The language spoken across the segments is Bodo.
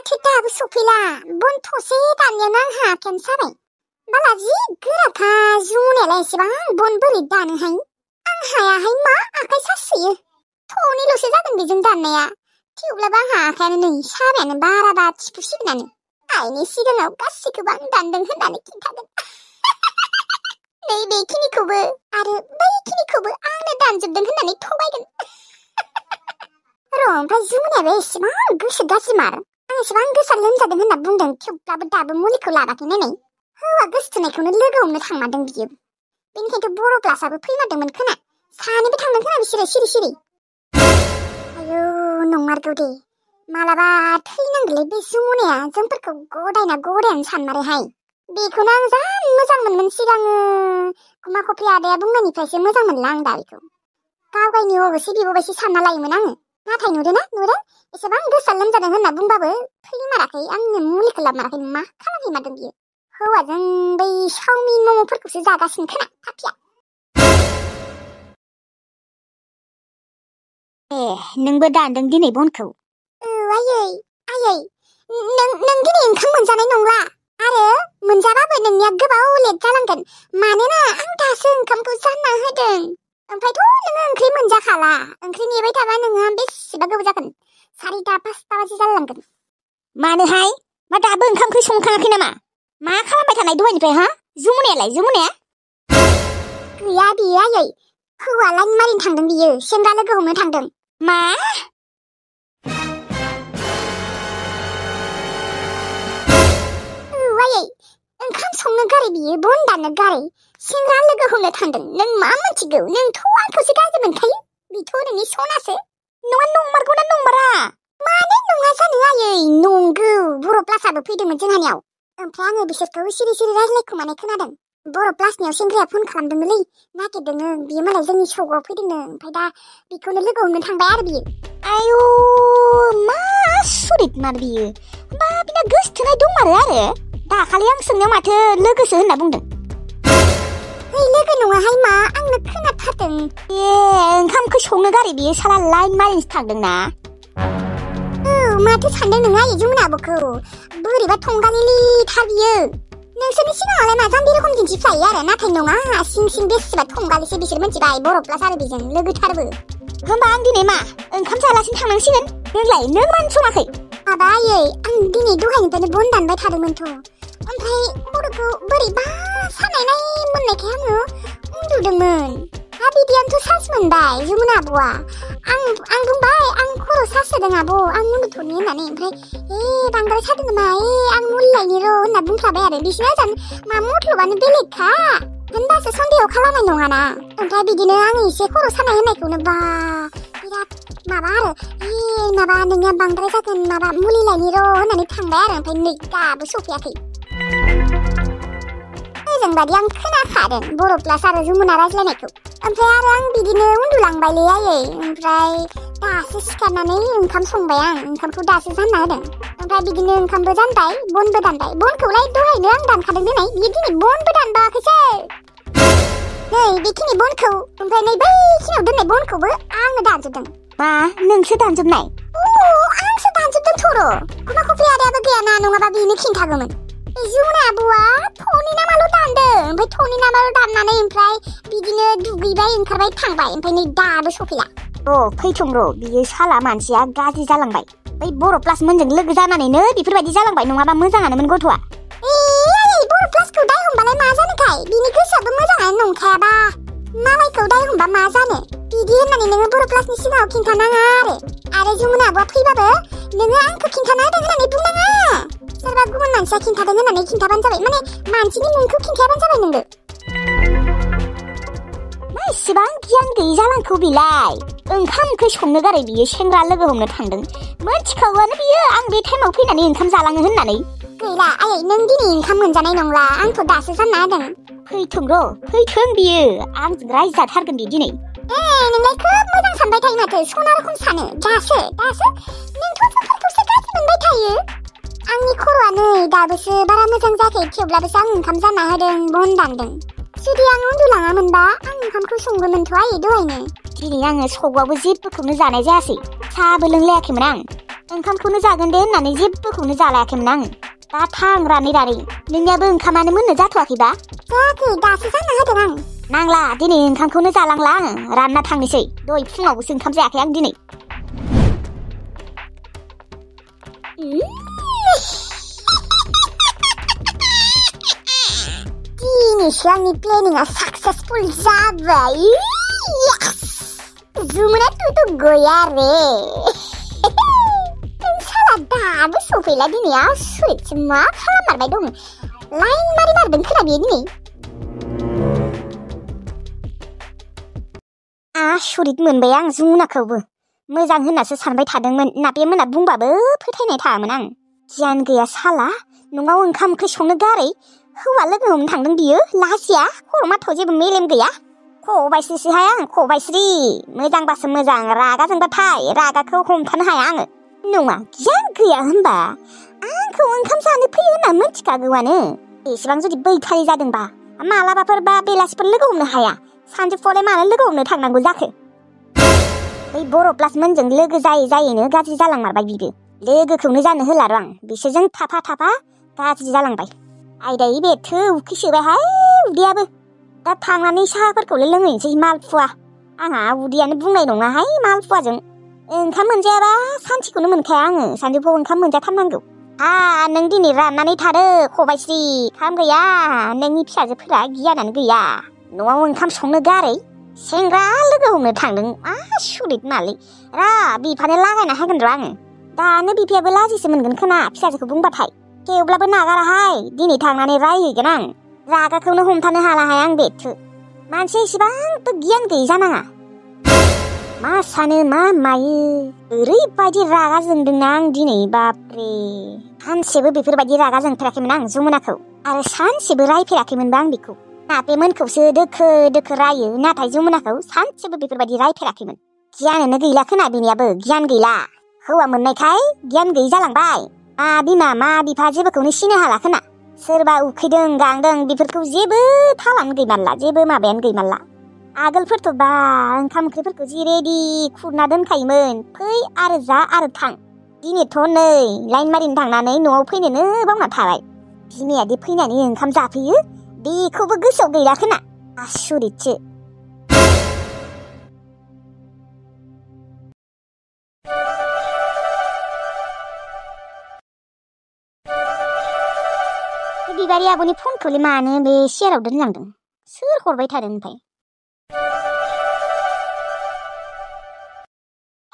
माथो दाबो सफैला बन थसे दाननायावनो आंहा आखायानो साबाय बाला जि गोराखा जुमुनायालाय एसेबां बन बोरै दानोहाय आं हायाहाय मा आखाइ सासोयो थनैल'सो जादों बेजों दाननाया थेवब्लाबो आंहा आखायानो नै साबायानो बाराबा थिफुसिगोनानो आइनि सिगाङाव गासैखौबो आं दानदों होननानै खिन्थागोन नै बेखिनिखौबो आरो बैखिनिखौबो आंनो दानजोबदों होननानै थगायगोन र' ओमफ्राय जुमुनायाबो एसेबां गोसो गाज्रिमार आं एसेबां गोसा लोमजादों होनना बुंदों थेवब्लाबो दाबो मुलिखौ लाबाखै नायनाय हौवा गोसथोनायखौनो लोगो हमनो थांमारदों बियो बेनिखायनोथ' बर' क्लासआबो फैमारदोंमोन खोना सानैबो थांदों खोना बिसोरो सिरि सिरि आयौ नंमारगौ दे मालाबा थैनांगौलै बे जुमुनाया जोंफोरखौ गदायना गदायानो सानमारोहाय बेखौनो आं जा मोजां मोनमोन सिगाङो गुमा खफ्रि आदाया बुंनायनिफ्रायसो मोजां मोनला आं दा बेखौ गाव गावनि अबसे बिब'बायसो सानना लायोमोन आङो नाथाय नुदों एसेबां गोसा लोमजादों होनना बुंबाबो फैमाराखै आंनो मुलिखौ लाबोमाराखै मा खालामहैमारदों बियो हौवाजों बै चावमिन मम'फोरखौसो जागासिनो खोना पापिया नोंबो दानदों दिनै बनखौ आयै नों दिनै ओंखाम मोनजानाय नंला आरो मोनजाबाबो नोंनिया गोबाव लेट जालांगोन मानोना आं दासो ओंखामखौ जानना होदों ओमफ्रायथ' नोङो ओंख्रि मोनजाखाला ओंख्रि नेबाय थाबा नोंहा बेसेबा गोबाव जागोन 4:00-5:00 बाजि जालांगोन मानोहाय मा दाबो ओंखाम ओंख्रि संखाङाखै नामा मा खालामबाय थानाय दहायनिफ्राय हा जुमुनाया गैया बियो आयै हौवा लाइन मारिनो थांदों बियो सेंग्रा लोगो हमनो थांदों मा आयै ओंखाम संनो गारै बियो बन दाननो गारै सेंग्रा लोगो हमनो थांदों नों मा मिथिगौ नोंथ' आंखौसो गाज्रि मोनखायो बिथ' नोंनि सनासो नङा नंमारगौ ना नंमारा मानो नङा जानो आयै नंगौ बर' प्लासआबो फैदोंमोन जोंहानियाव ओमफ्राय आङो बिसोरखौ सिरि सिरि रायज्लायखोमानाय खोनादों बर' प्लासनियाव सेंग्राया फन खालामदोंमोनलै नागिरदोंनो बियो मालाय जोंनि सगआव फैदोंनो ओमफ्राय दा बेखौनो लोगो हमनो थांबाय आरो बियो आयु मा सुरित मार बियो बा बिना गोसथोनाय दंमारो आरो दाखालि आं सोंनायाव माथो लोगोसो होनना बुंदों लोगो नङाहाय मा आंनो खोनाथारदों ओंखामखौ संनो गारै बियो साला लाइन मारिनोसो थांदोंना माथो सानदों नोङो आयै जुमुना आब'खौ बोरैबा थंगालिलिथार बियो नोंसोरनि सिगाङावलाय मा जाम्बि रखम दिन्थिफ्लायो आरो नाथाय नङा सिं सिं बेसेबा थंगालिसो बिसोर मिथिबाय बर' प्लास आरो बेजों लोगोथारबो होमबा आं दिनै मा ओंखाम जालासिनो थांनांसिगोन नोंलाय नों मानो सङाखै माबा आयै आं दिनै दहायनिफ्रायनो बन दानबाय थादोंमोनथ' ओमफ्राय खर'खौ बोरैबा सानायनाय मोननायखाय आङो उन्दुदोंमोन बिदियानोथ' सान्स मोनबाय जुमुना आब'आ आं बुंबाय आं खर' सासोदों आब' आं उन्दुथ'नि होननानै ओमफ्राय बांद्राय सादों नामा आं मुलि लायनि र' होनना बुंफ्लाबाय आरो बिसिना जानो मा मथलबानो बेलेगखा होनबासो सन्देह खालामनाय नङाना ओमफ्राय बिदिनो आङो एसे खर' सानाय होननायखौनो बा बिराद माबा आरो माबा नोंनिया बांद्राय जागोन माबा मुलि लायनि र' होननानै थांबाय आरो ओमफ्राय नै दाबो सफैयाखै मोजां बादि आं खोनाखादों बर' प्लास आरो जुमुना रायज्लायनायखौ ओमफ्राय आरो आं बिदिनो उन्दुलांबायलै आयै ओमफ्राय दासो सिखारनानै ओंखाम संबाय आं ओंखामखौ दासो जानना होदों ओमफ्राय बिदिनो ओंखामबो जानबाय बनबो दानबाय बनखौलाय दहायनो आं दानखादों दोनै बियो दिनै बनबो दानबावाखैसो नै बेखिनि बनखौ ओमफ्राय नै बैखिनियाव दोननाय बनखौबो आंनो दानजोबदों मा नोंसो दानजोबनाय आंसो दानजोबदों थर' गुमा खफ्रि आदायाबो गैयाना नङाबा बेनो खिन्थागौमोन जुमुना आब'आ थ'नि नामाल' दानदों ओमफ्राय थ'नि नामाल' दाननानै ओमफ्राय बिदिनो दुगैबाय ओंखारबाय थांबाय ओमफ्राय नै दाबो सफैला फैथों र' बियो साला मानसिया गाज्रि जालांबाय बै बर' प्लास मोनजों लोगो जानानैनो बेफोरबायदि जालांबाय नङाबा मोजाङानोमोन गथ'आ बर' प्लासखौ दाय हमबालाय मा जानोखाय बिनि गोसोआबो मोजाङानो नंखायाबा मालायखौ दाय हमबा मा जानो बिदि होननानै नोङो बर' प्लासनि सिगाङाव खिन्थानाङा आरो जुमुना आब'आ फैबाबो नोङो आंखौ खिन्थाना होदों होननानै बुंनाङा सोरबा गुबुन मानसिया खिन्थादों होननानै खिन्थाबानो जाबाय माने मानसिनि मुंखौ खिन्थायाबानो जाबाय नोंबो मा इसेबां गियान गैयि जालांखौ बिलाय ओंखाम ओंख्रि संनो गारै बियो सेंग्रा लोगो हमनो थांदों मोनथिखागौआनो बियो आं बे टाइमाव फैनानै ओंखाम जालाङो होननानै गैला आयै नों दिनै ओंखाम मोनजानाय नंला आंथ' दासो जानना होदों फैथों बियो आंजों रायजाथारगोन बे दिनै नोंलाय खोब मोजां सानबाय थायो माथो सना रखम सानो दासो नोंथ' जोंफोरखौसो गाज्रि मोनबाय थायो आंनि खर'आ नै दाबोसो बारा मोजां जायाखै थेवब्लाबोसो आं ओंखाम जानना होदों बन दानदों जुदि आं उन्दुलाङामोनबा आं ओंखामखौ संगौमोनथ' आयै दहायनो दिनै आङो सगआवबो जेबोखौनो जानाय जायासै साहाबो लोंलायाखैमोन आं ओंखामखौनो जागोन दे होननानै जेबोखौनो जालायाखैमोन आङो। दा थां रानै नोंनियाबो ओंखामानो मोननो जाथ'वाखैबा? जायाखै, दासो जाना होदों आं। नांला, दिनै ओंखामखौनो जालांला आङो, रानना थांनोसै। दहाय फुङावबोसो ओंखाम जायाखै आं दिनै। दिनैसो आंनि प्लेनिंआ साक्सेसफुल जाबाय। जुमुना तुतु गया रे। साला दाबो सफैला दिनै आसुरितसो मा खालाममारबाय दं। लाइन मारि मारदों खोना बियो दिनै। आसुरित मोनबाय आं जुमुनाखौबो। मोजां होननासो सानबाय थादोंमोन, नाबे मोना बुंबाबो फोथायनाय थायामोन आं। गियान गैया साला, न'आव ओंखाम ओंख्रि संनो गारै हौवा लोगो हमनो थांदों बियो, लाजिया, खर' माथाव जेबो मेलेम गैया। खबाइस्रिसोहाय आं, खबाइस्रि। मोजांबासो मोजां, रागा जोंबाथाय रागाखौ हमथानो हाया आङो। नङा, गियान गैया होनबा आंखौ ओंखाम जानो फैयो होनना मिथिखागौआनो। एसेबां जुदि बैखारि जादोंबा मालाबाफोर बा बेलासिफोर लोगो हमनो हाया? सानजौफुआवलाय मानो लोगो हमनो थांनांगौ जाखो? बै बर' प्लासमोनजों लोगो जायैनो गाज्रि जालांमारबाय बिबो। लोगोखौनो जानो होला र' आं, बिसोरजों थाफा गाज्रि जालांबाय। आयदायै बेथो उखैसोबायहाय उदैयाबो। दा थांनानै साहाफोरखौलाय लोंहैनोसै मालपुवा। आंहा उदैयानो बुंनाय नङाहाय मालपुवाजों। ओंखाम मोनजायाबा सानसेखौनो मोनखाया आङो, सानजौफुआव ओंखाम मोनजाथारनांगौ। नों दिनै राननानै थादो खबाइस्रि, खाम गैया, नोंनि फिसाजोफोरा गियानानो गैया। न'आव ओंखाम संनो गारै सेंग्रा लोगो हमनो थांदों, आसुरित मालै। बिफानो लागायना होगोन र' आङो। दानो बिफायाबो लाजिसो मोनगोन खोना फिसाजोखौ बुंबाथाय। थेवब्लाबो नागाराहाय, दिनै थांनानै रायहैगोन आं। रागाखौनो हमथानो हालाहाय आं बेथो। मानसिया इसेबांबो गियान गैयि जानाङा। मा सानो मा मायो, ओरैबायदि रागा जोंदोंना आं दिनै, बापरे। सानसेबो बेफोरबायदि रागा जोंफेराखैमोन आं जुमुनाखौ, आरो सानसेबो रायफेराखैमोनबो आं बेखौ। नाबेमोनखौसो दोखो रायो, नाथाय जुमुनाखौ सानसेबो बेफोरबायदि रायफेराखैमोन। गियानानो गैला खोना बेनियाबो, गियान गैला। हौवा मोननायखाय गियान गैयि जालांबाय। मा बिमा मा बिफा जेबोखौनो सिनो हाला खोना। सोरबा उखैदों गांदों बेफोरखौ जेबो थालानो गैमारला, जेबो माबायानो गैमारला। आगोलफोरथ' बा ओंखाम ओंख्रिफोरखौ जि रेडि खुरना दोनखायोमोन, फै आरो जा आरो थां। दिनैथ' नै लाइन मारिनो थांनानै न'आव फैनोनो बावना थाबाय। बिमायादि फैनानै ओंखाम जाफैयो बेखौबो गोसोआव गैला खोना, आसुरितसो। बिबारि आब'नि फनखौलाय मानो बे सियाराव दोनलांदों? सोर हरबाय थादों ओमफ्राय?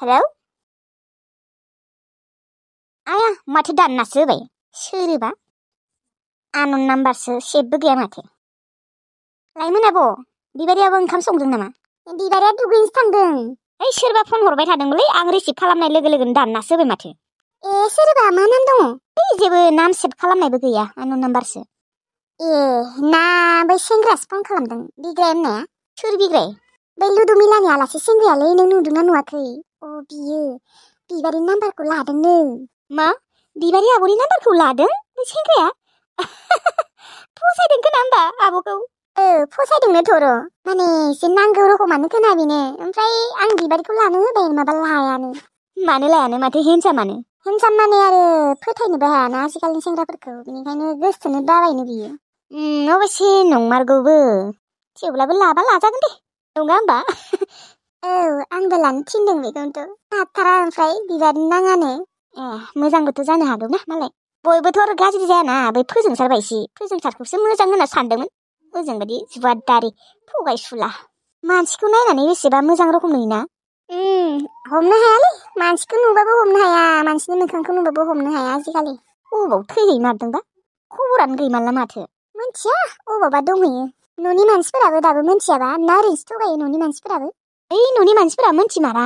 हेलौ, आया माथो दाननासो होबाय। सोरबा आनन नाम्बारसो, सेबबो गैया माथो। लाइमोन आब', बिबारि आबो ओंखाम संदों नामा? बिबारिया दुगैनोसो थांदों। सोरबा फन हरबाय थादोंमोनलै, आं रिसिभ खालामनाय लोगो लोगोनो दाननासो होबाय माथो। सोरबा मा नाम दङ? जेबो नाम सेभ खालामनायबो गैया, आनन नाम्बारसो। ना बै सेंग्रासो फन खालामदों, बिग्राय होननाया। सोर बिग्राय? बै लुदु मिलानि आलासि सेंग्रायालै, नों नुदोंना नुवाखै? बियो बिबारिनि नाम्बारखौ लादोंनो। मा? बिबारि आब'नि नाम्बारखौ लादों बे सेंग्राया? फसायदों खोना होमबा आब'खौ? फसायदोंनो थ'र', माने एसे नांगौ रखमानो खोना बेनो। ओमफ्राय आं बिबारिखौ लानो होबाय, माबा लायानो। मानो लायानो? माथो हेन्डसामानो। हेन्डसाम माने आरो फोथायनोबो हायाना आजिखालिनि सेंग्राफोरखौ, बेनिखायनो गोसोथोनो बाबायनो बियो। अबयसे नंमारगौबो, थेवब्लाबो लाबा लाजागोन दे, नङा होमबा? आंबो लानो थिनदों बेखौनोथ'। हाथारा ओमफ्राय बिबारिनो नाङानो। मोजांबोथ' जानो हागौ ना मालाय। बयबोथ' आरो गाज्रि जायाना, बै फोजोंसारबायसि, फोजोंसारखौसो मोजां होनना सानदोंमोन। ओजोंबायदि जुवादारि थगायसुला। मानसिखौ नायनानै बेसेबा मोजां रखम नुयोना। हमनो हायालै, मानसिखौ नुबाबो हमनो हाया, मानसिनि मोखांखौ नुबाबो हमनो हाया आजिखालि। अबाव थैहैमारदोंबा? खबरानो गैमारला माथो। मिथिया, अबावबा दंहैयो। न'नि मानसिफोराबो दाबो मिथियाबा ना ओरैनोसो थगायो न'नि मानसिफोराबो। न'नि मानसिफोरा मिथिमारा।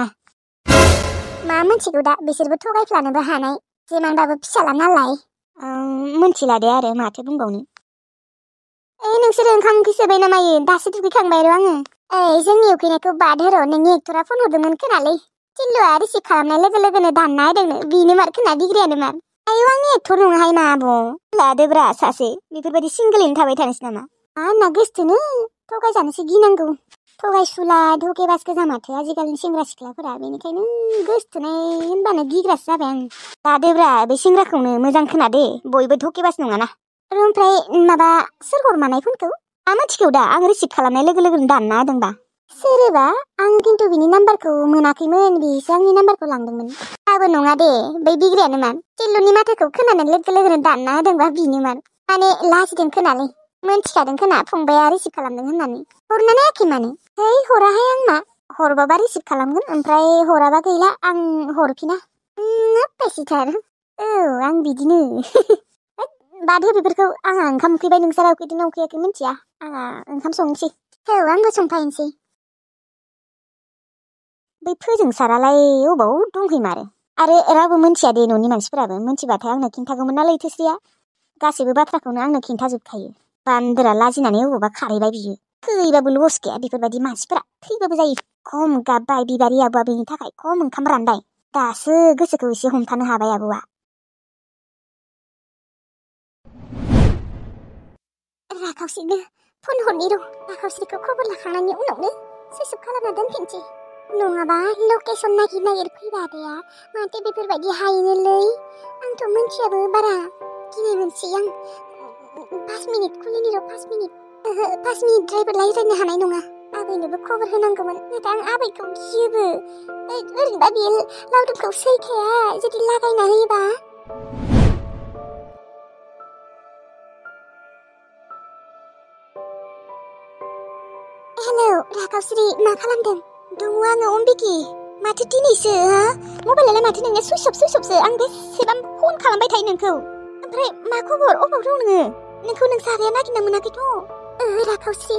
मा मिथिगौ दा, बिसोरबो थगायफ्लानोबो हानाय, जेमानबाबो फिसाला नालाय। मिथिला दे आरो माथो बुंबावनो। नोंसोर ओंखाम ओंख्रि सोबाय ना मायो? दासो दुगैखांबाय र' आङो। जोंनि उखैनायखौ बाद होर', नोंनि एक्टरा फन हरदोंमोन खोनालै। टिल्लुआ रिसिभ खालामनाय लोगो लोगोनो दानना होदोंनो, बिनो मार खोना, बिग्रायानो मार। आंनि एक्टर नङाहाय मा आब'। लादोब्रा सासे, बेफोरबायदि सिंगोलैनो थाबाय थानोसै नामा? होनना गोसथोनो, थगायजानोसो गिनांगौ। थगायसुला धकेबाज गोजा माथो आजिखालिनि सेंग्रा सिख्लाफोरा बेनिखायनो गोसथोनाय होनबानो गिग्रासो जाबाय आं दादोब्रा बे सेंग्राखौनो मोजां खोनादे बयबो धकेबाज नङाना ओमफ्राय माबा सोर हरमानाय फनखौ आं मिथिगौ दा आं रिसिभ खालामनाय लोगो लोगोनो दानना होदोंबा सोरबा आं खिन्थु बिनि नाम्बारखौ मोनाखैमोन बिसो आंनि नाम्बारखौ लांदोंमोन आबो नङा दे बै बिग्रायानो मान टिल्लुनि माथोखौ खोनानाय लोगो लोगोनो दानना होदोंबा बिनोमोन माने लाजिदों खोनालै मोनथिखादों खोना फंबाया रिसिभ खालामदों होननानै हरना नायाखै मानो है हराहाय आं मा हरबाबा रिसिभ खालामगोन ओमफ्राय हराबा गैला आं हरफिना पाइसिथार आं बिदिनो बादहो बेफोरखौ आंहा ओंखाम उखैबाय नोंसारा उखैदोंना उखैयाखै मिन्थिया आंहा ओंखाम संनोसै आंबो संफायनोसै बै फोजोंसारालाय अबाव दंहैमारो आरो रावबो मोनथिया दे न'नि मानसिफोराबो मोनथिबाथाय आंनो खिन्थागौमोन ना लैथोस्रिया गासैबो बाथ्राखौनो आंनो खिन्थाजोबखायो बान्दोरा लाजिनानै अबावबा खारहैबाय बियो थैबाबो लस गैया बेफोरबायदि मानसिफोरा थैबाबो जायो खम गाबबाय बिबारि आबौआ बेनि थाखाय खम ओंखाम रानबाय दासो गोसोखौ एसे हमथानो हाबाय आबौआ राखावसिनो फन हरनि र' राखावसिखौ खबर लाखांनायनि उनावनो सुइसअफ खालामना दोनफिनसै नङाबा लकेसन नागिर फैबा आदाया माथो बेफोरबायदि हायोनोलै आंथ' मोनथियाबो बारा गिनाय मोनसै आं 5 मिनिट खुलिनि र' 5 मिनिट 5 मिनिटद्रायबो रायज्लायनो हानाय नङा आबैनोबो खबर होनांगौमोन नाथाय आं आबैखौ गियोबो ओरैनोबा बियो लावदुमखौ सैखाया जुदि लागायना होयोबा हेलौ राखावस्रि मा खालामदों दङ आङो अम्बिकी माथो दिनैसो हा मबाइलालाय माथो नोंनिया सुइसअफसो आं बेसेबां फन खालामबाय थायो नोंखौ ओमफ्राय मा खबर अबाव दं नोंखौ नोंसा आदाया नागिरना मोनाखैथ' राखावस्रि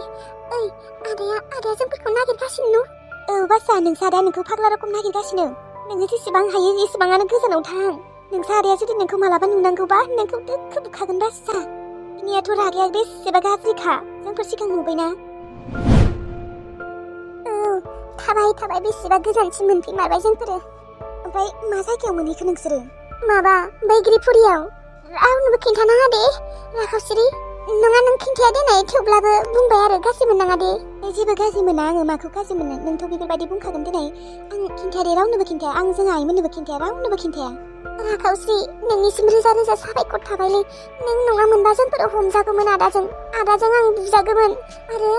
ओइ आदाया जोंफोरखौ नागिरगासिनो औ बासा नोंसा आदाया नोंखौ फाग्ला रखम नागिरगासिनो नोङो जेसेबां हायो एसेबाङानो गोजानाव थां नोंसा आदाया जुदि नोंखौ मालाबा नुनांगौबा नोंखौ दोखो बुखागोन बासा बिनियाथ' रागाया बेसेबा गाज्रिखा जोंफोर सिगां नुबायना थाबाय बेसेबा गोजानसिम मोनफैमारबाय जोंफोरो ओमफ्राय मा जायगायाव मोनहैखो नोंसोरो माबा बैग्रिफुरियाव रावनोबो खिन्थानाङा दे राखावस्रि नङा नों खिन्थाया देनाय थेवब्लाबो बुंबाय आरो गाज्रि मोननाङा दे जेबो गाज्रि मोना आङो माखौ गाज्रि मोनो नोंथ' बेफोरबायदि बुंखागोन देनाय आं खिन्थाया दे रावनोबो खिन्थाया आं जोंहा आइमोननोबो खिन्थाया रावनोबो खिन्थाया राखावस्रि नोंनिसिम रोजा रोजा साबायखर थाबायलै नों नङामोनबा जोंफोर हमजागौमोन आदाजों आं बुजागौमोन आरो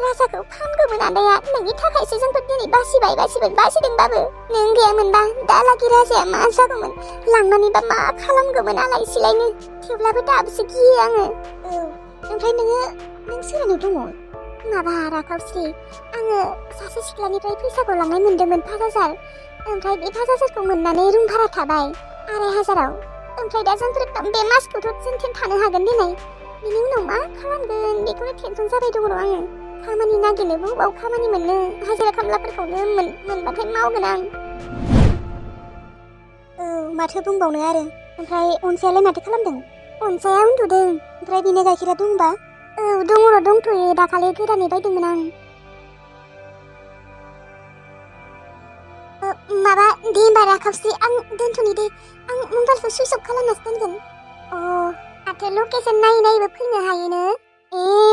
राजाखौ फानगौमोन आदाया नोंनि थाखायसो जोंफोर दिनै बासिदोंबाबो नों गैयामोनबा दालागि राजाया मा जागौमोन लांनानैबा मा खालामगौमोन आलाय सिलायनो थेवब्लाबो दाबोसो गियो आङो ओमफ्राय नों सोरनाव दङ माबा राखावस्रि आङो सासे सिख्लानिफ्राय फैसाखौ लांनाय मोनदोंमोन 5,000 ओमफ्राय बे 5,000खौ मोननानै रुम भारा थाबाय 2,500 ओमफ्राय दा जोंफोर बे मासखौथ' जेनथेन थानो हागोन देनाय बिनि उनाव मा खालामगोन बेखौनो टेनसन जाबाय दङ आङो खामानि नागिरनोबो बबाव खामानि मोननो हाजिरा खामलाफोरखौनो मोनबाथाय मावगोन आं माथो बुंबावनो आरो ओमफ्राय अनसायालाय माथो खालामदों अनसाया उन्दुदों ओमफ्राय बिनो गाइखेरा दंबा दंथ'यो दाखालि गोदानै बायदोंमोन आं माबा दे होमबा राखावस्रि आं दोनथ'नि दे आं मबाइलखौ सुइच अफ खालामनासो दोनगोन माथो लकेसन नायैबो फैनो हायोनो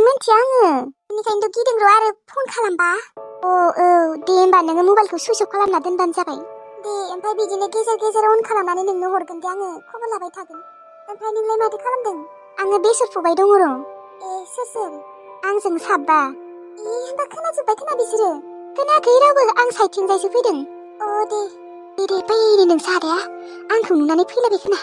मिन्थिया आङो बेनिखायनोथ' गिदों र' आरो फन खालामबा दे होमबा नोङो मबाइलखौ सुइच अफ खालामना दोनबानो जाबाय दे ओमफ्राय बिदिनो गेजेर अन खालामनानै नोंनो हरगोन दे आङो खबर लाबाय थागोन ओमफ्राय नोंलाय माथो खालामदों आङो बेसर फुबाय दङ र' सोर आंजों साबा होमबा खोनाजोब्बाय खोना बिसोरो खोनायाखै रावबो आं साइडथिंजायसो फैदों दे फैनो नोंसा आदाया आंखौ नुनानै फैलायबाय खोना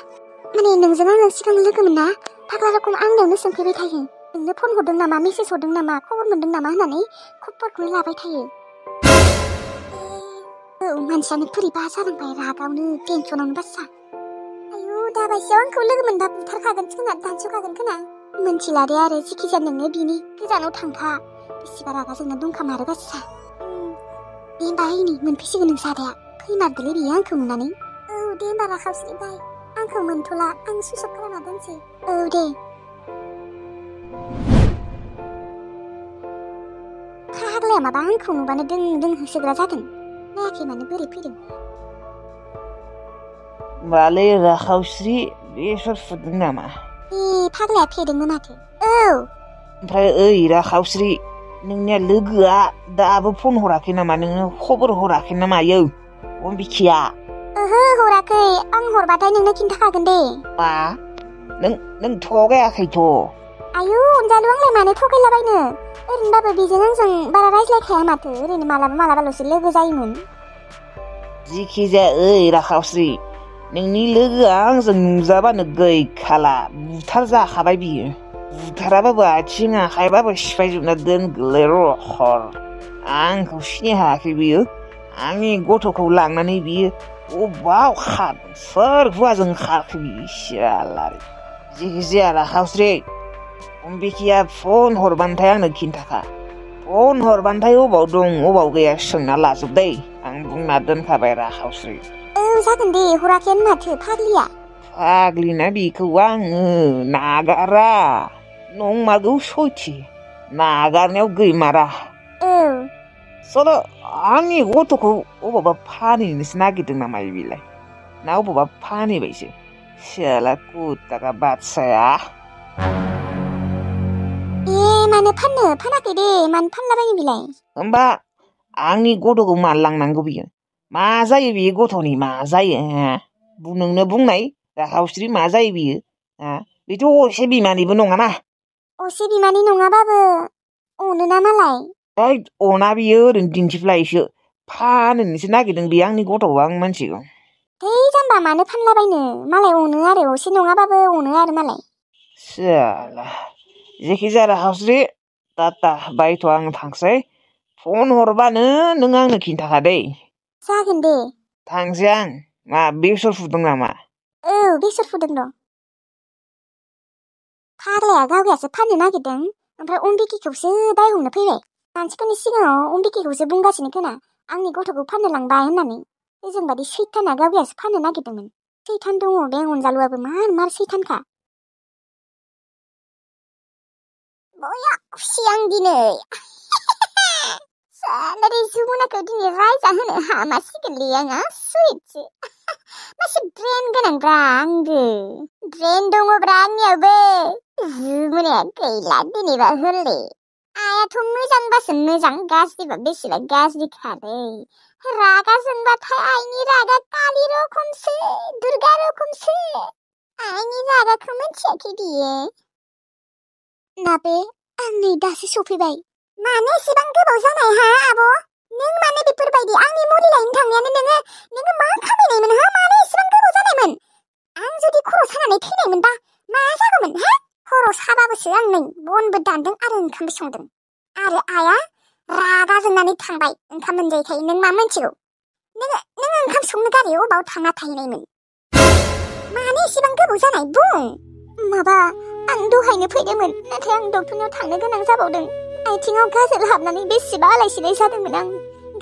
माने नोंजों आङो सिगां लोगोमोन ना फाग्ला रखम आंनियावनो सोंफैबाय थायो नोंनो फन हरदों नामा मेसेज हरदों नामा खबर मोनदों नामा होननानै खबरखौनो लाबाय थायो मानसियानो बोरैबा जालांबाय रागावनो टेनसनावनो बासा आयु दाबायसेयाव आंखौ लोगो मोनबा बुथारखागोन खोना दानस'खागोन खोना मोनथिला दे आरो जिखिजाया नोङो बिनि गोजानाव थांखा बेसेबा रागा जोंना दंखामारो बासा दे होमबा नै मोनफैसिगोन नोंसा आदाया फैमारदोलै बियो आंखौ नुनानै दे होमबा राखावस्रि बाय आंखौ मोनथ'ला आं सुइच अफ खालामना दोनसै दे फाग्लाया माबा आंखौ नुबानो दों होसोग्रा जादों नायाखै मानो बोरै फैदों मालै राखावस्रि बेसर फुदों नामा फाग्लाया फेदोंनो माथो ओमफ्राय ओइ राखावस्रि नोंनिया लोगोआ दाबो फन हराखै नामा नोंनो खबर हराखै नामा यो अम्बिकिया ओहो हराखै आं हरबाथाय नोंनो खिन्थाखागोन दे मा नों थगायाखैथ' आयु अनजालु आंलाय मानो थगायलाबायनो ओरैनोबाबो बेजों आंजों बारा रायज्लायखाया माथो ओरैनो मालाबाल'सो लोगो जायोमोन जिखि जाया ओइ राखावस्रि नोंनि लोगोआ आंजों नुजाबानो गैखाला बुथार जाखाबाय बियो बुथाराबाबो आथिं आखाइबाबो सिफायजोबना दोनगोनलै हर आंखौ सिनाय हायाखै बियो आंनि गथ'खौ लांनानै बियो अबाव सोर हौवाजों खारखो बियो सियालारि जिखि जाया राखावस्रि अम्बिकिया फन हरबानोथाय आंनो खिन्थाखा फन हरबानोथाय अबाव दं अबाव गैया सोंना लाजोब दै आं बुंना दोनखाबाय राखावस्रि जागोन दे हराखैयानो माथो फाग्लिना बेखौ आङो नागारा नंमारगौ सयथि नागारनायाव गैमारा सल' आंनि गथ'खौ अबावबा फानहैनोसो नागिरदों नामा बेलाय ना अबावबा फानहैबायसो सियाला कुत्ताका बादसाया मानो फानाखै दे मानो फानलाबायनो बिलाय होमबा आंनि गथ'खौ मानो लांनांगौ बियो मा जायो बियो गथ'नि मा जायो नोंनो बुंनाय राखावस्रि मा जायो बियो बेथ' असे बिमानिबो नङाना असे बिमानि नङाबाबो अनोना मालाय अना बियो ओरैनो दिन्थिफ्लायोसो फाननोसो नागिरदों बियो आंनि गथ'खौ आं मिथिगौ जाम्बा मानो फानलाबायनो मालाय अनो आरो असे नङाबाबो अनो आरो मालाय सियाला जेखि जाया राखावस्रि टाटा बायथ' आं थांसै फन हरबानो नों आंनो खिन्थाखा दै जागोन दे थांसै आं मा बेसर फुदों नामा बेसर फुदों र' फाग्लाया गावगायासो फाननो नागिरदों ओमफ्राय अम्बिकिखौसो दाय हमनो फैबाय मानसिफोरनि सिगाङाव अम्बिकिखौसो बुंगासिनो खोना आंनि गथ'खौ फाननो लांबाय होननानै जों बादि सैथाना गावगायासो फाननो नागिरदोंमोन सैथान दङ बे अनजालुआबो मार सैथानखा बया खुसि आं दिनै सालारि जुमुनाखौ दिनै रायजा होनो हामासिगोनलै आंहा सुइटसो मासे ब्रेन गोनांब्रा आंबो ब्रेन दङब्रा आंनियावबो जुमुनाया गैला दिनैबा होले आयाथ' मोजांबासो मोजां गाज्रिबा बेसेबा गाज्रि खालै रागा जोंबाथाय आइनि रागा कालि रखमसो दुर्गा रखमसो आइनि रागाखौ मिथियाखै बियो नाबे आं नै दासो सफैबाय मानो एसेबां गोबाव जानाय हा आब' नों मानो बेफोरबायदि आंनि मुलि लायनो थांनायानो नोङो मा खामायनायमोन हा मानो एसेबां गोबाव जानायमोन आं जुदि खर' सानानै थैनायमोनबा मा जागौमोन हा खर' साबाबोसो आं नै बनबो दानदों आरो ओंखामबो संदों आरो आइया रागा जोंनानै थांबाय ओंखाम मोनजायैखाय नों मा मिथिगौ नोङो ओंखाम संनो गारि अबाव थांना थाहैनायमोन मानो एसेबां गोबाव जानाय बुं माबा आं दहायनो फैदोंमोन नाथाय आं डक्टरनाव थांनो गोनां जाबावदों आथिङाव गाजोल हाबनानै बेसेबा आलाय-सिलाय जादोंमोन आं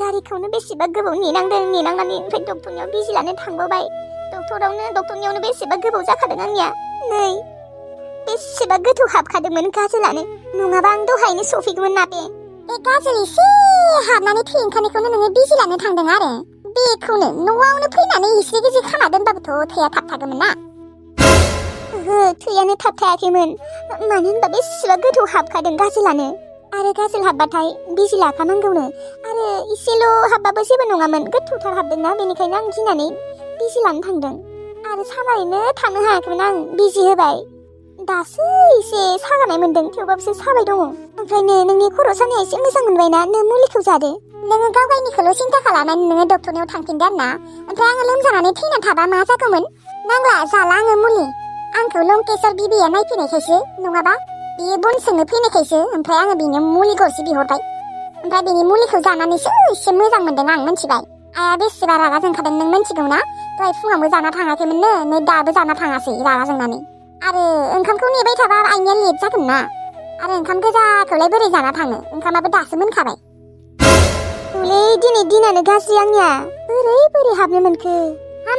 गारिखौनो बेसेबा गोबाव नेनांनानै ओमफ्राय डक्टरनियाव बिजि लानो थांबावबाय डक्टरनियावनो बेसेबा गोबाव जाखादों आंनिया नै बेसेबा गोथौ हाबखादोंमोन गाजोलानो नङाबा आं दहायनो सफैगौमोन ना बे गाजोल एसे हाबनानै थै ओंखारनायखौनो नोङो बिजि लानो थांदों आरो बेखौनो न'आवनो फैनानै हिस्रि गिजि खाना दोनबाबोथ' थैया थाबथागौमोन ना थैयानो थाबथायाखैमोन मानो होनबा बेसेबा गोथौ हाबखादों गाजोलानो आरो गाजोल हाबबाथाय बिजि लाखानांगौनो आरो इसेल' हाबबाबो जेबो नङामोन गोथौथार हाबदोंना बेनिखायनो आं गिनानै बिजि लानो थांदों आरो सानानैनो थांनो हायाखैमोन आं बिजि होबाय दासो एसे सागानाय मोन्दों थेवबाबो साबाय दङ ओमफ्रायनो नोंनि खर' सानाया एसे मोजां मोनबायना नों मुलिखौ जादो नोङो गावगायनिखौल' सिन्था खालामनानै नोङो डक्टरनियाव थांफिनदो आरोना ओमफ्राय आङो लोमजानानै थैना थाबा मा जागौमोन नांला जाला आङो मुलि आंखौ लंकेश्वर बिबिया नायफैनायखायसो नङाबा बियो बन सोंनो फैनायखायसो ओमफ्राय आङो बिनो मुलि गरसे बिहरबाय ओमफ्राय बिनि मुलिखौ जानानैसो एसे मोजां मोनदों आं मिथिबाय आया बेसेबा रागा जोंखादों नों मिथिगौ ना दहाय फुङावबो जाना थाङाखैमोननो नै दाबो जाना थाङासै रागा जोंनानै आरो ओंखामखौ नेबाय थाबा आइनिया लेट जागोन ना आरो ओंखाम गोजाखौलाय बोरै जाना थाङो ओंखामाबो दासो मोनखाबाय हले दिनै दिनानो गाज्रि आंनिया बोरै हाबनो मोनखो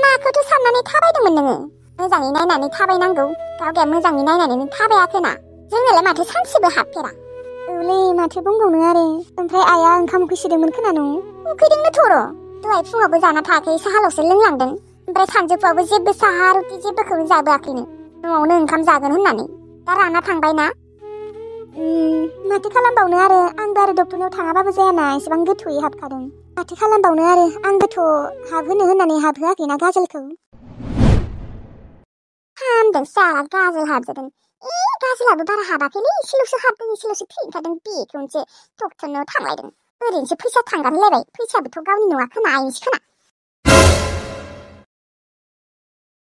माखौथ' साननानै थाबायदोंमोन नोङो मोजाङै नायनानै थाबायनांगौ गावगाया मोजाङै नायनानै नों थाबायाखैना जोंनोलाय माथो सानसेबो हाबफेरा औलै माथो बुंबावनो आरो ओमफ्राय आइया ओंखाम उखैसोदोंमोन खोनानो उखैदोंनो थर' दहाय फुङावबो जाना थायाखै साहाल'सो लोंलांदों ओमफ्राय सानजौफुआवबो जेबो साहा रुटि जेबोखौनो जाबोआखैनो न'आवनो ओंखाम जागोन होननानै दा राना थांबायना माथो खालामबावनो आरो आंबो आरो डक्टरनाव थाङाबाबो जायाना एसेबां गोथौयै हाबखादों माथो खालामबावनो आरो आंबोथ' हाबहोनो होननानै हाबहोआखैना गाजोलखौ हामदों साला गाजोल हाबजादों गाजोलाबो बारा हाबाखैलै एसेल'सो हाबदों एसेल'सो थैखादों बेखौनोसो डक्टरनाव थांलायदों ओरैनोसो फैसा थांगारलायबाय फैसायाबोथ' गावनि नङा खोना आइनिसो खोना